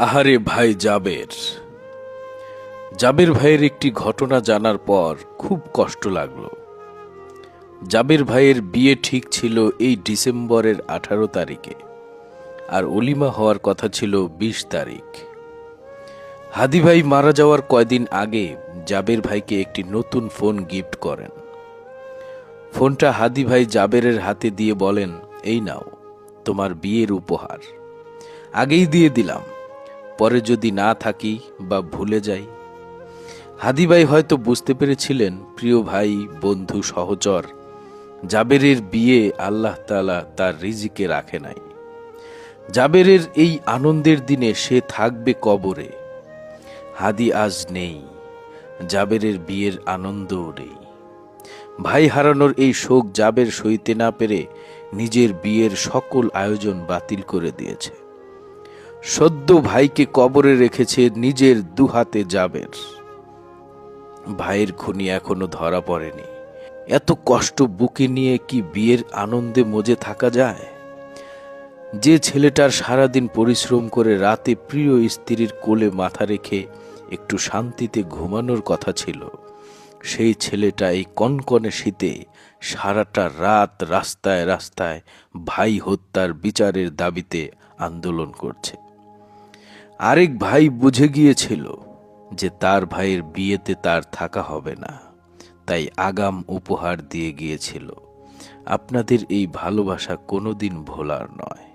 আহারে ভাই জাবের। জাবের ভাইয়ের একটি ঘটনা জানার পর খুব কষ্ট লাগলো। জাবের ভাইয়ের বিয়ে ঠিক ছিল এই ডিসেম্বরের 18 তারিখে, আর অলিমা হওয়ার কথা ছিল 20 তারিখ। হাদি ভাই মারা যাওয়ার কয়দিন আগে জাবের ভাইকে একটি নতুন ফোন গিফট করেন। ফোনটা হাদি ভাই জাবেরের হাতে দিয়ে বলেন, এই নাও তোমার বিয়ের উপহার, আগেই দিয়ে দিলাম, পরে যদি না থাকি বা ভুলে যাই। হাদি ভাই হয়তো বুঝতে পেরেছিলেন প্রিয় ভাই, বন্ধু, সহচর জাবেরের বিয়ে আল্লাহ তাআলা তার রিজিকে রাখে নাই। জাবেরের এই আনন্দের দিনে সে থাকবে কবরে। হাদি আজ নেই, জাবেরের বিয়ের আনন্দও নেই। ভাই হারানোর এই শোক জাবের সইতে না পেরে নিজের বিয়ের সকল আয়োজন বাতিল করে দিয়েছে। সদ্য ভাইকে কবরে রেখেছে নিজের দুহাতে জাবের। ভাইয়ের খুনি এখনো ধরা পড়েনি। এত কষ্ট বুকে নিয়ে কি বিয়ের আনন্দে মজে থাকা যায়? যে ছেলেটার সারাদিন পরিশ্রম করে রাতে প্রিয় স্ত্রীর কোলে মাথা রেখে একটু শান্তিতে ঘুমানোর কথা ছিল, সেই ছেলেটা এই কনকনে শীতে সারাটা রাত রাস্তায় রাস্তায় ভাই হত্যার বিচারের দাবিতে আন্দোলন করছে। আরেক ভাই বুঝে গিয়েছিল যে তার ভাইয়ের বিয়েতে তার থাকা হবে না, তাই আগাম উপহার দিয়ে গিয়েছিল। আপনাদের এই ভালোবাসা কোনোদিন ভোলার নয়।